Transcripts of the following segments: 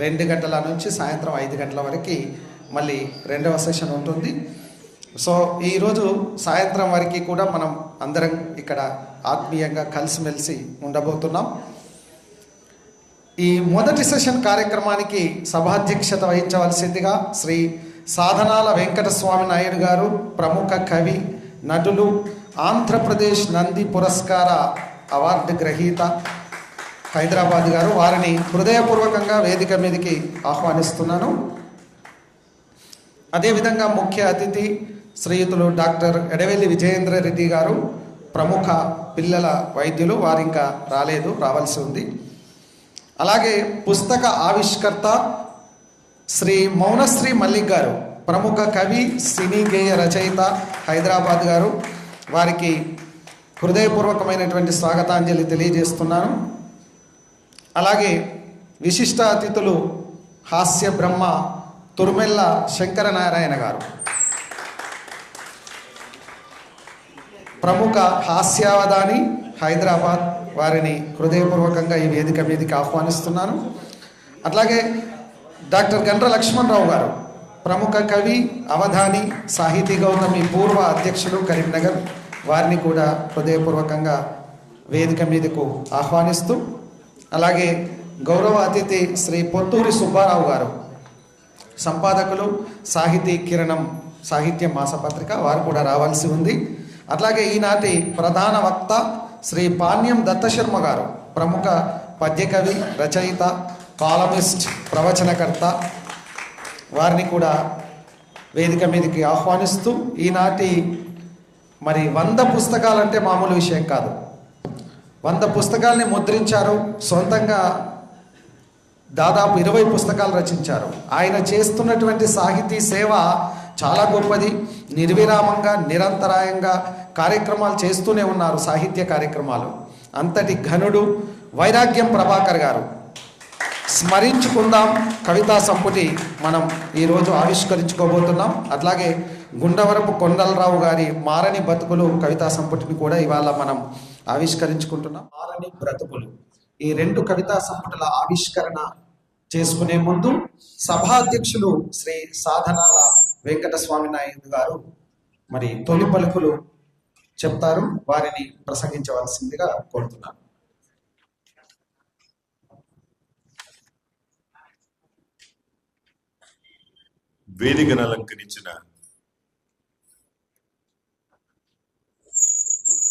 2 గంటల నుంచి సాయంత్రం 5 గంటల వరకు మళ్ళీ రెండవ సెషన్ ఉంటుంది. సో ఈరోజు సాయంత్రం వరకు కూడా మనం అందరం ఇక్కడ ఆత్మీయంగా కలిసిమెలిసి ఉండబోతున్నాం. ఈ మొదటి సెషన్ కార్యక్రమానికి సభాధ్యక్షత వహించవలసిందిగా శ్రీ సాధనాల వెంకటస్వామి నాయుడు గారు, ప్రముఖ కవి, నటులు, ఆంధ్రప్రదేశ్ నంది పురస్కార అవార్డు గ్రహీత, హైదరాబాద్ గారు, వారిని హృదయపూర్వకంగా వేదిక మీదకి ఆహ్వానిస్తున్నాను. అదేవిధంగా ముఖ్య అతిథి శ్రీయుతులు డాక్టర్ ఎడవెల్లి విజయేంద్ర రెడ్డి గారు, ప్రముఖ పిల్లల వైద్యులు, వారు ఇంకా రాలేదు, రావాల్సి ఉంది. అలాగే పుస్తక ఆవిష్కర్త శ్రీ మౌనశ్రీ మల్లిక్ గారు, ప్రముఖ కవి, సినీ గేయ రచయిత, హైదరాబాద్ గారు, వారికి హృదయపూర్వకమైనటువంటి స్వాగతాంజలి తెలియజేస్తున్నాను. అలాగే విశిష్ట అతిథులు హాస్య బ్రహ్మ తుర్మెల్ల శంకరనారాయణ గారు, ప్రముఖ హాస్యావధాని, హైదరాబాద్, వారిని హృదయపూర్వకంగా ఈ వేదిక మీదకి ఆహ్వానిస్తున్నాను. అట్లాగే డాక్టర్ గండ్ర లక్ష్మణరావు గారు, ప్రముఖ కవి, అవధాని, సాహితీ గౌతమి పూర్వ అధ్యక్షులు, కరీంనగర్, వారిని కూడా హృదయపూర్వకంగా వేదిక మీదకు ఆహ్వానిస్తూ, అలాగే గౌరవ అతిథి శ్రీ పొత్తూరి సుబ్బారావు గారు, సంపాదకులు, సాహితీ కిరణం సాహిత్య మాసపత్రిక, వారు కూడా రావాల్సి ఉంది. అట్లాగే ఈనాటి ప్రధాన వక్త శ్రీ పాణ్యం దత్తశర్మ గారు, ప్రముఖ పద్యకవి, రచయిత, కాలమిస్ట్, ప్రవచనకర్త, వారిని కూడా వేదిక మీదకి ఆహ్వానిస్తూ, ఈనాటి మరి 100 పుస్తకాలంటే మామూలు విషయం కాదు. 100 పుస్తకాలని ముద్రించారు. సొంతంగా దాదాపు 20 పుస్తకాలు రచించారు. ఆయన చేస్తున్నటువంటి సాహితీ సేవ చాలా గొప్పది. నిర్విరామంగా, నిరంతరాయంగా కార్యక్రమాలు చేస్తూనే ఉన్నారు, సాహిత్య కార్యక్రమాలు. అంతటి ఘనుడు వైరాగ్యం ప్రభాకర్ గారు, స్మరించుకుందాం కవితా సంపుటి మనం ఈరోజు ఆవిష్కరించుకోబోతున్నాం. అట్లాగే గుండవరపు కొండలరావు గారి మారని బతుకులు కవితా సంపుటిని కూడా ఇవాళ మనం ఆవిష్కరించుకుంటున్నాం. మారని బ్రతుకులు, ఈ 2 కవితా సంపుటుల ఆవిష్కరణ చేసుకునే ముందు సభాధ్యక్షులు శ్రీ సాధనాల వెంకటస్వామి నాయుడు గారు మరి తొలి పలుకులు చెప్తారు. వారిని ప్రసంగించవలసిందిగా కోరుతున్నాను. వేదికను అలంకరించిన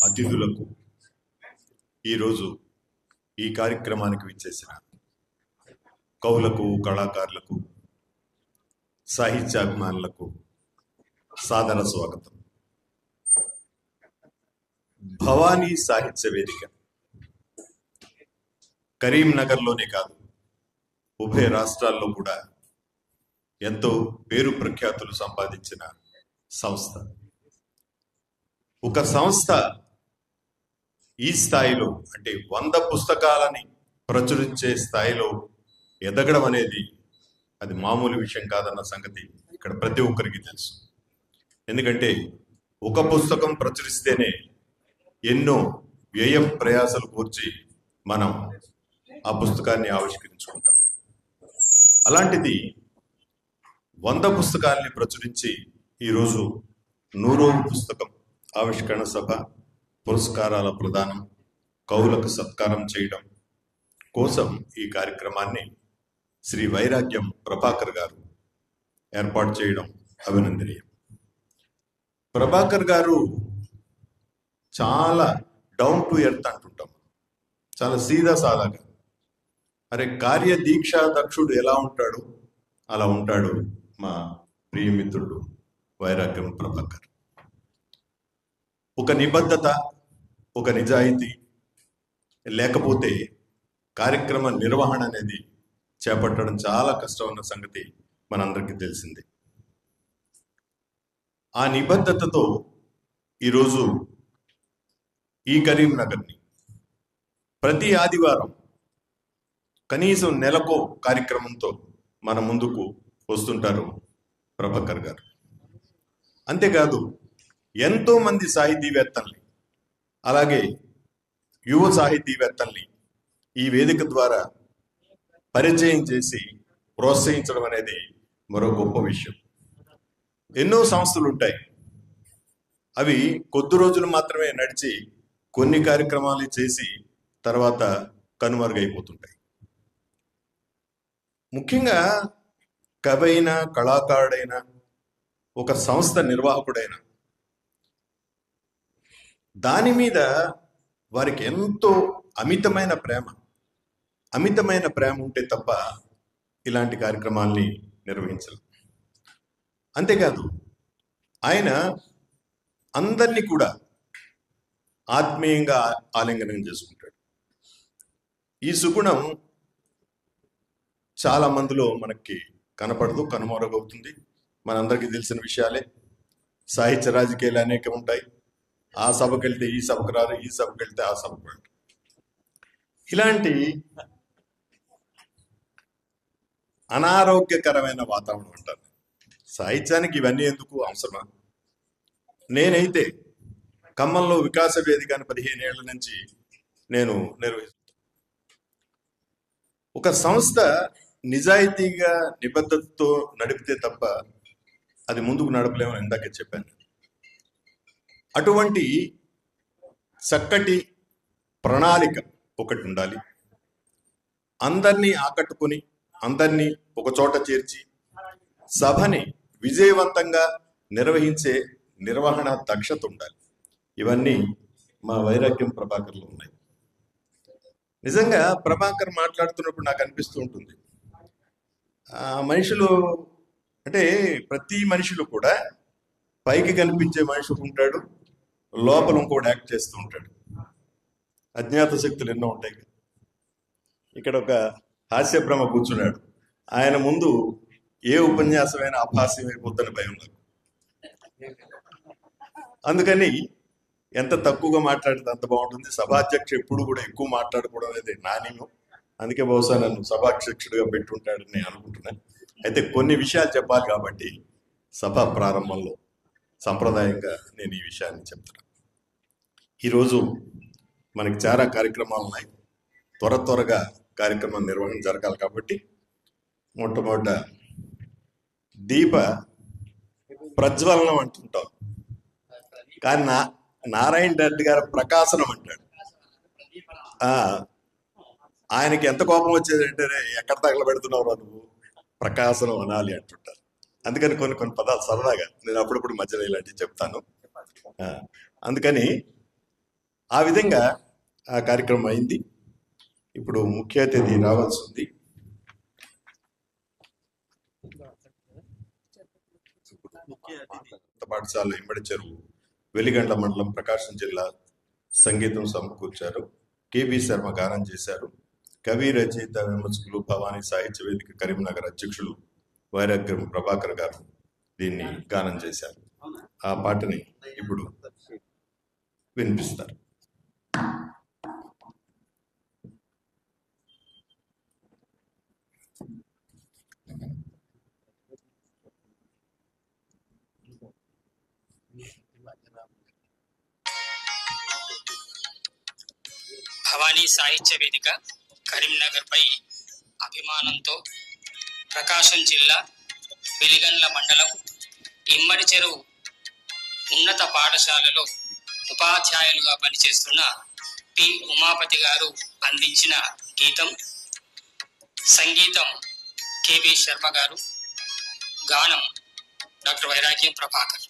అతిథులకు, ఈరోజు ఈ కార్యక్రమానికి విచ్చేసిన కవులకు, కళాకారులకు, సాహిత్యాభిమానులకు సాదర స్వాగతం. భవానీ సాహిత్య వేదిక కరీంనగర్లోనే కాదు, ఉభయ రాష్ట్రాల్లో కూడా ఎంతో పేరు ప్రఖ్యాతులు సంపాదించిన సంస్థ. ఒక సంస్థ ఈ స్థాయిలో, అంటే 100 పుస్తకాలని ప్రచురించే స్థాయిలో ఎదగడం అనేది అది మామూలు విషయం కాదన్న సంగతి ఇక్కడ ప్రతి ఒక్కరికి తెలుసు. ఎందుకంటే ఒక పుస్తకం ప్రచురిస్తేనే ఎన్నో వ్యయ ప్రయాసాలు కూర్చి మనం ఆ పుస్తకాన్ని ఆవిష్కరించుకుంటాం. అలాంటిది 100 పుస్తకాలని ప్రచురించి ఈరోజు 100వ పుస్తకం ఆవిష్కరణ సభ, పురస్కారాల ప్రదానం, కవులకు సత్కారం చేయడం కోసం ఈ కార్యక్రమాన్ని శ్రీ వైరాగ్యం ప్రభాకర్ గారు ఏర్పాటు చేయడం అభినందనీయం. ప్రభాకర్ గారు చాలా డౌన్ టు ఎర్త్ అంటుంటాం, చాలా సీదా సాదాగా. అరే, కార్యదీక్ష దక్షుడు ఎలా ఉంటాడు అలా ఉంటాడు మా ప్రియమిత్రుడు వైరాగ్యం ప్రభాకర్. ఒక నిబద్ధత, ఒక నిజాయితీ లేకపోతే కార్యక్రమ నిర్వహణ అనేది చేపట్టడం చాలా కష్టం అన్న సంగతి మనందరికీ తెలిసిందే. ఆ నిబద్ధతతో ఈరోజు ఈ కరీంనగర్ని ప్రతి ఆదివారం కనీసం నెలకో కార్యక్రమంతో మన ముందుకు వస్తుంటారు ప్రభాకర్ గారు. అంతేకాదు ఎంతో మంది సాహితీవేత్తల్ని, అలాగే యువ సాహితీవేత్తల్ని ఈ వేదిక ద్వారా పరిచయం చేసి ప్రోత్సహించడం అనేది మరో గొప్ప విషయం. ఎన్నో సంస్థలు ఉంటాయి, అవి కొద్ది రోజులు మాత్రమే నడిచి కొన్ని కార్యక్రమాలు చేసి తర్వాత కనుమరుగైపోతుంటాయి. ముఖ్యంగా కవి అయినా, కళాకారుడైనా, ఒక సంస్థ నిర్వాహకుడైనా దాని మీద వారికి ఎంతో అమితమైన ప్రేమ ఉంటే తప్ప ఇలాంటి కార్యక్రమాల్ని నిర్వహించలేదు. అంతేకాదు, ఆయన అందరినీ కూడా ఆత్మీయంగా ఆలింగనం చేసుకుంటాడు. ఈ సుగుణం చాలా మందిలో మనకి కనపడదు, కనుమరుగవుతుంది. మనందరికీ తెలిసిన విషయాలే. సాహిత్య రాజకీయాలు అనేక ఉంటాయి. ఆ సభకు వెళ్తే ఈ సభకు రారు, ఈ సభకు వెళ్తే ఆ సభకు వెళ్తారు. ఇలాంటి అనారోగ్యకరమైన వాతావరణం అంటారు. సాహిత్యానికి ఇవన్నీ ఎందుకు అవసరమా? నేనైతే ఖమ్మంలో వికాస వేదికని 15 ఏళ్ల నుంచి నేను నిర్వహిస్తాను. ఒక సంస్థ నిజాయితీగా నిబద్ధతతో నడిపితే తప్ప అది ముందుకు నడపలేమని ఇందాకే చెప్పాను. అటువంటి చక్కటి ప్రణాళిక ఒకటి ఉండాలి. అందరినీ ఆకట్టుకుని, అందరినీ ఒక చోట చేర్చి సభని విజయవంతంగా నిర్వహించే నిర్వహణ దక్షత ఉండాలి. ఇవన్నీ మా వైరాగ్యం ప్రభాకర్లో ఉన్నాయి. నిజంగా ప్రభాకర్ మాట్లాడుతున్నప్పుడు నాకు అనిపిస్తూ ఉంటుంది, మనుషులు అంటే ప్రతి మనిషిలో కూడా పైకి కనిపించే మనిషి ఉంటాడు, లోపల ఇంకోటి యాక్ట్ చేస్తూ ఉంటాడు. అజ్ఞాత శక్తులు ఎన్నో ఉంటాయి. ఇక్కడ ఒక హాస్యబ్రహ్మ కూర్చున్నాడు. ఆయన ముందు ఏ ఉపన్యాసమైనా అభాస్యం అయిపోద్దని భయం నాకు. అందుకని ఎంత తక్కువగా మాట్లాడితే అంత బాగుంటుంది. సభాధ్యక్షుడు ఎప్పుడు కూడా ఎక్కువ మాట్లాడకూడదు అనేది నా నియమం. అందుకే బహుశా నన్ను సభాధ్యక్షుడిగా పెట్టుంటాడని నేను అనుకుంటున్నాను. అయితే కొన్ని విషయాలు చెప్పాలి కాబట్టి సభ ప్రారంభంలో సంప్రదాయంగా నేను ఈ విషయాన్ని చెప్తున్నాను. ఈరోజు మనకి చాలా కార్యక్రమాలు ఉన్నాయి. త్వరగా కార్యక్రమం నిర్వహణ జరగాలి కాబట్టి మొట్టమొదట దీప ప్రజ్వలనం అంటుంటాం, కానీ నారాయణ రెడ్డి గారు ప్రకాశనం అంటాడు. ఆయనకి ఎంత కోపం వచ్చేదంటే, ఎక్కడ తగలబెడుతున్నావు నువ్వు, ప్రకాశనం అనాలి అంటుంటారు. అందుకని కొన్ని పదాలు సరదాగా నేను అప్పుడప్పుడు మధ్యలో ఇలాంటివి చెప్తాను. అందుకని ఆ విధంగా ఆ కార్యక్రమం అయింది. ఇప్పుడు ముఖ్య అతిథి రావాల్సి ఉంది. పాఠశాల ఇమ్మడి చెరువు, వెలిగండ్ల మండలం, ప్రకాశం జిల్లా సంగీతం సమకూర్చారు. కేబి శర్మ గానం చేశారు. కవి, రచయిత, విమర్శకులు, భవానీ సాహిత్య వేదిక కరీంనగర్ అధ్యక్షులు వైరాగ్యం ప్రభాకర్ గారు దీన్ని గానం చేశారు. ఆ పాటని ఇప్పుడు వినిపిస్తారు. భవానీ సాహిత్య వేదిక కరీంనగర్ పై అభిమానంతో ప్రకాశం జిల్లా వెలిగండ్ల మండలం ఇమ్మడి చెరువు ఉన్నత పాఠశాలలో ఉపాధ్యాయులుగా పనిచేస్తున్న పి ఉమాపతి గారు అందించిన గీతం. సంగీతం కేబి శర్మ గారు, గానం డాక్టర్ వైరాగ్యం ప్రభాకర్.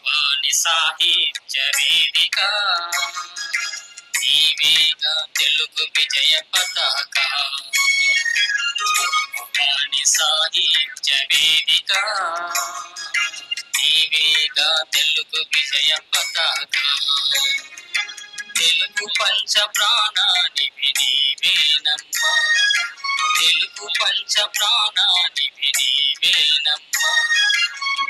భవాని సాహిత్య వేదిక నీవేగా తెలుగు విజయ పతాక భవాని సాహిత్య వేదిక నీవేగా తెలుగు విజయ పతాక తెలుగు పంచ ప్రాణానివి నీవేనమ్మా తెలుగు పంచ ప్రాణానివి నీవేనమ్మా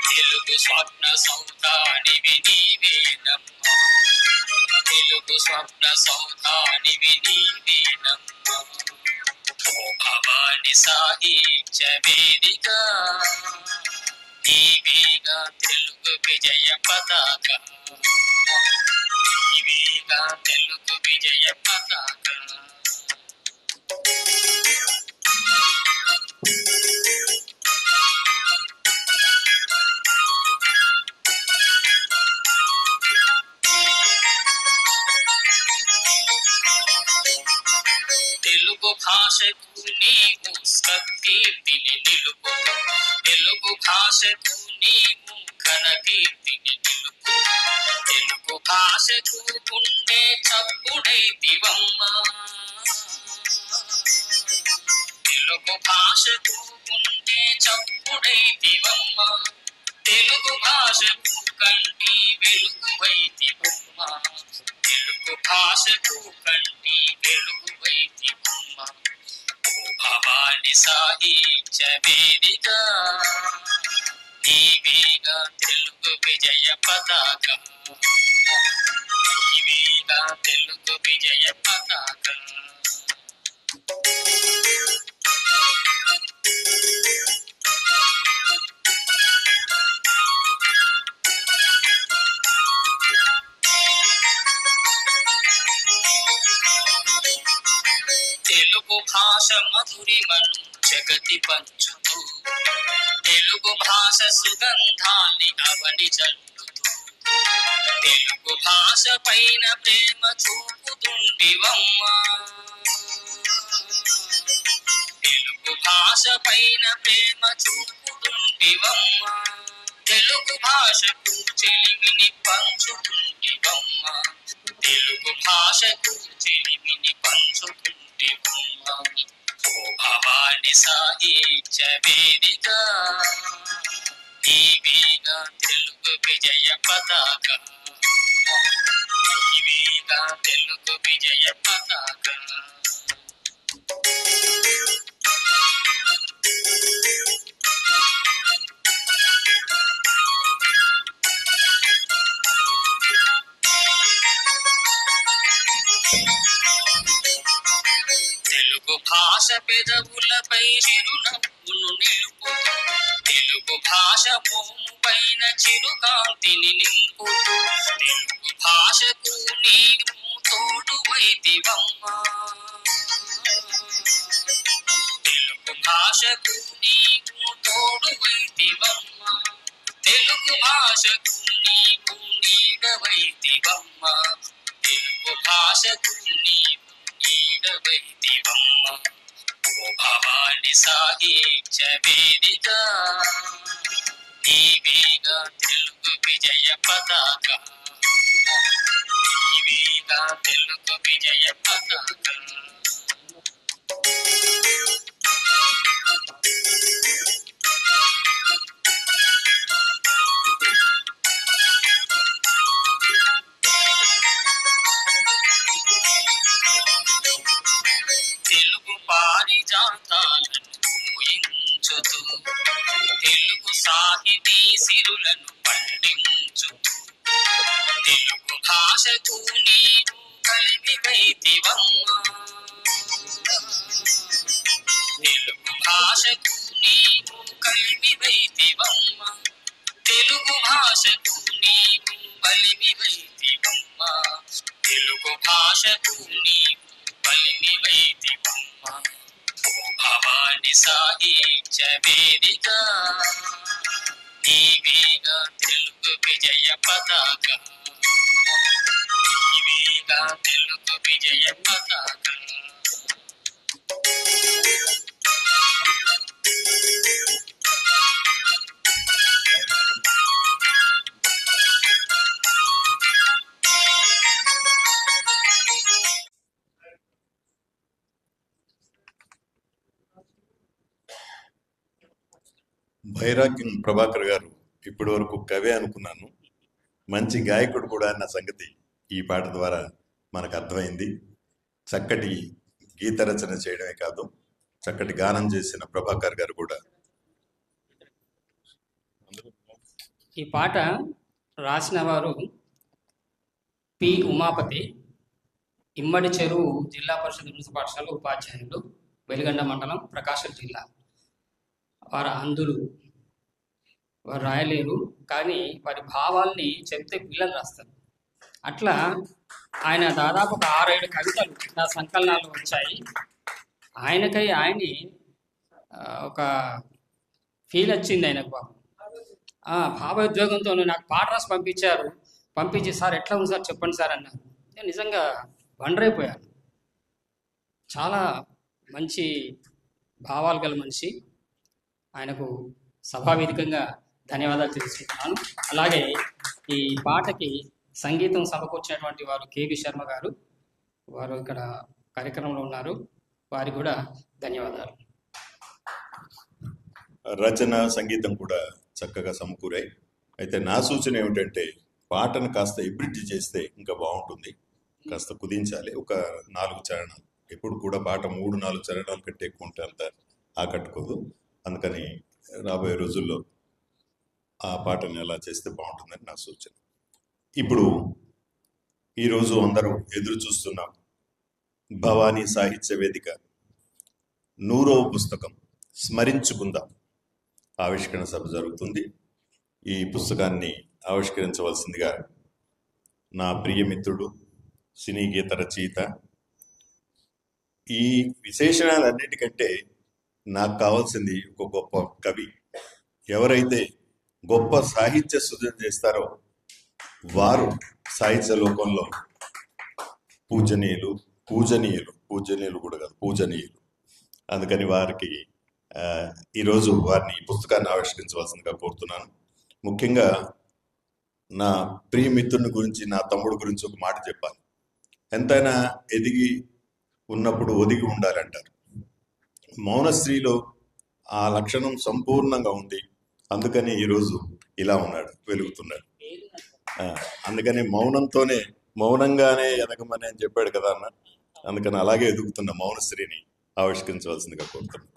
తెలుగు స్వప్న సౌధానివి నీవేనమ్మా తెలుగు స్వప్న సౌధానివి నీవేనమ్మా ఓ భవాని సాహిత్య వేదిక నీవేగా తెలుగు విజయ పతాక నీవేగా తెలుగు విజయ పతాక తెలుగు భాషకు నీవు సత్కీర్తిని నిలుపు తెలుగు భాషకు నీవు ఘన కీర్తిని నిలుపు తెలుగు భాషకు ఉండే చప్పుడైతివమ్మా తెలుగు భాషకు ఉండే చప్పుడైతివమ్మా తెలుగు భాషకు కంటి వెలుగువైతివమ్మా తెలుగు భాషకు కంటి వెలుగువైతివమ్మా ఓ భవాని సాహిత్య వేదిక నీవేగా తెలుగు విజయ పతాక నీవేగా తెలుగు విజయ పతాక తెలుగు భాష మధురిమను జగతి పంచుతూ తెలుగు భాష సుగంధాన్ని అవని చల్లుతూ తెలుగు భాష పైన ప్రేమ చూపుతుంటివమ్మా తెలుగు భాష పైన ప్రేమ చూపుతుంటివమ్మా తెలుగు భాషకు చెలిమిని పంచుతుంటివమ్మా తెలుగు భాషకు చెలిమిని పంచుతుంటివమ్మా ఓ భవాని సాహిత్య వేదిక నీవేగా తెలుగు విజయ పతాక నీవేగా తెలుగు విజయ పతాక తెలుగు భాష పెదవులపై చిరునవ్వును నిలుపు తెలుగు భాష భూము పైన చిరుకాంతిని నింపు తెలుగు భాషకు నీవు తోడువైతివమ్మా తెలుగు భాషకు నీవు తోడువైతివమ్మా తెలుగు భాషకు నీవు నీడవైతివమ్మా తెలుగు భాషకు నీవు నీడవైతివమ్మా ఓ భవాని సాహిత్య వేదిక నీవేగా తెలుగు విజయ పతాక నీవేగా తెలుగు విజయ పతాక తెలుగు పారిజాతాలను పూయించుతూ తెలుగు సాహితీ సిరులను పండించుతూ తెలుగు భాషకు నీవు కలిమివైతివమ్మా తెలుగు భాషకు నీవు కలిమివైతివమ్మా తెలుగు భాషకు నీవు బలిమివైతివమ్మా తెలుగు భాషకు నీవు బలిమివైతివమ్మా ఓ భవాని సాహిత్య వేదిక నీవేగా తెలుగు విజయ పతాక నీవేగా తెలుగు విజయ పతాక బైరాగ్యం ప్రభాకర్ గారు ఇప్పటి వరకు కవి అనుకున్నాను, మంచి గాయకుడు కూడా అన్న సంగతి ఈ పాట ద్వారా మనకు అర్థమైంది. చక్కటి గీత రచన చేయడమే కాదు, చక్కటి గానం చేసిన ప్రభాకర్ గారు కూడా. ఈ పాట రాసిన వారు పి ఉమాపతి, ఇమ్మడి చెరువు జిల్లా పరిషత్ ఉన్నత పాఠశాల ఉపాధ్యాయులు, వెలిగండ మండలం, ప్రకాశం జిల్లా. వారు అంధులు, వారు రాయలేరు, కానీ వారి భావాల్ని చెప్తే పిల్లలు రాస్తారు. అట్లా ఆయన దాదాపు ఒక 6-7 కవితలు నా సంకలనాలు వచ్చాయి. ఆయనకై ఆయన్ని ఒక ఫీల్ వచ్చింది ఆయనకు. భావోద్వేగంతో నాకు పాట రాసి పంపించి సార్ ఎట్లా ఉంది సార్ చెప్పండి సార్ అన్నారు. నేను నిజంగా వండరైపోయాను. చాలా మంచి భావాలు గల మనిషి. ఆయనకు సభావేదికంగా ధన్యవాదాలు తెలుసుకుంటున్నాను. అలాగే ఈ పాటకి సంగీతం సమకూర్చినటువంటి వారు కేవి శర్మ గారు, వారు ఇక్కడ కార్యక్రమంలో ఉన్నారు, వారికి కూడా ధన్యవాదాలు. రచన సంగీతం కూడా చక్కగా సమకూరాయి. అయితే నా సూచన ఏమిటంటే పాటను కాస్త ఎబ్రిడ్జ్ చేస్తే ఇంకా బాగుంటుంది, కాస్త కుదించాలి. ఒక 4 చరణాలు, ఎప్పుడు కూడా పాట 3-4 చరణాల కంటే ఎక్కువ ఉంటే అంత ఆకట్టుకోదు. అందుకని రాబోయే రోజుల్లో ఆ పాటను ఎలా చేస్తే బాగుంటుందని నా సూచన. ఇప్పుడు ఈరోజు అందరూ ఎదురు చూస్తున్నాం, భవానీ సాహిత్య వేదిక 100వ పుస్తకం స్మరించుకుందాం ఆవిష్కరణ సభ జరుగుతుంది. ఈ పుస్తకాన్ని ఆవిష్కరించవలసిందిగా నా ప్రియమిత్రుడు, సినీ గీత రచయిత, ఈ విశేషణాలన్నిటికంటే నాకు కావాల్సింది ఒక గొప్ప కవి. ఎవరైతే గొప్ప సాహిత్య సృజన చేస్తారో వారు సాహిత్య లోకంలో పూజనీయులు కూడా కాదు, పూజనీయులు. అందుకని వారికి ఈరోజు వారిని ఈ పుస్తకాన్ని ఆవిష్కరించవలసిందిగా కోరుతున్నాను. ముఖ్యంగా నా ప్రియమిత్రుని గురించి, నా తమ్ముడు గురించి ఒక మాట చెప్పాలి. ఎంతైనా ఎదిగి ఉన్నప్పుడు ఒదిగి ఉండాలంటారు. మౌనశ్రీలో ఆ లక్షణం సంపూర్ణంగా ఉంది. అందుకని ఈరోజు ఇలా ఉన్నాడు, వెలుగుతున్నాడు. అందుకని మౌనంగానే ఎదగమని అని చెప్పాడు కదా అన్న. అందుకని అలాగే ఎదుగుతున్న మౌనశ్రీని ఆవిష్కరించవలసిందిగా కోరుతున్నాను.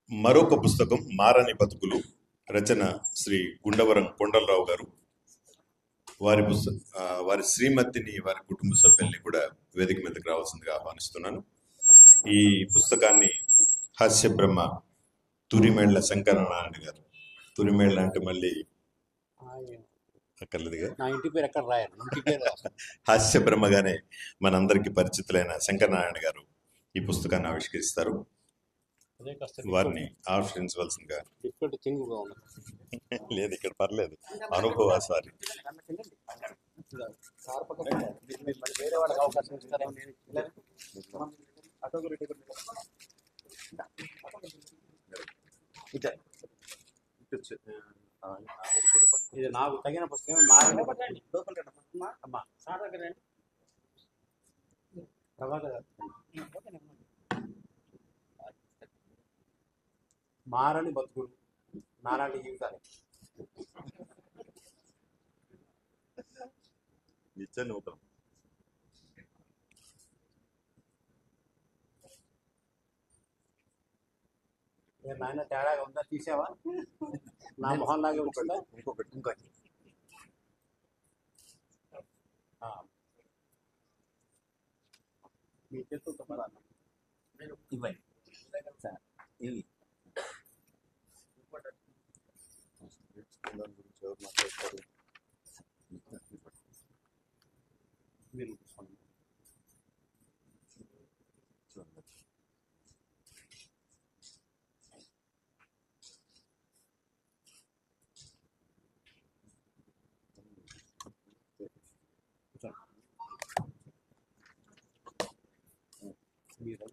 మరొక పుస్తకం మారని బతుకులు, రచన శ్రీ గుండవరం కొండలరావు గారు. వారి శ్రీమతిని, వారి కుటుంబ సభ్యుల్ని కూడా వేదిక మీదకి రావాల్సిందిగా ఆహ్వానిస్తున్నాను. ఈ పుస్తకాన్ని హాస్య బ్రహ్మ తురిమేళ్ల శంకరనారాయణ గారు, తురిమేళ్ల అంటే మళ్ళీ అక్కర్లేదుగా, హాస్య బ్రహ్మగానే మనందరికీ పరిచితులైన శంకరనారాయణ గారు ఈ పుస్తకాన్ని ఆవిష్కరిస్తారు. వారిని ఆశ్రయించవలసిందిగా. ఇక్కడ చెంగుగా ఉన్నది. లేదు, ఇక్కడ పర్లేదు. అనుభవ సారి వేరే వాళ్ళకి అవకాశం ఇస్తారేమో. ఇది నాకు తగిన పుస్తకం మారండి. అమ్మా ప్రభాకర్ గారు. మారని బతుకులు నాలాంటి జీవితాలు. నిత్య నూతనం. నాయన తేడాగా ఉందా, తీసావా? నా మొహం లాగే ఉంటుందా? ఇంకొకటి మీ చేతులతో పడాలి. ఇవ్వండి సార్, ఇవి దాని గురించి ఎవరు మాట్లాడతారు? మీరు తీసుకోండి. మీరు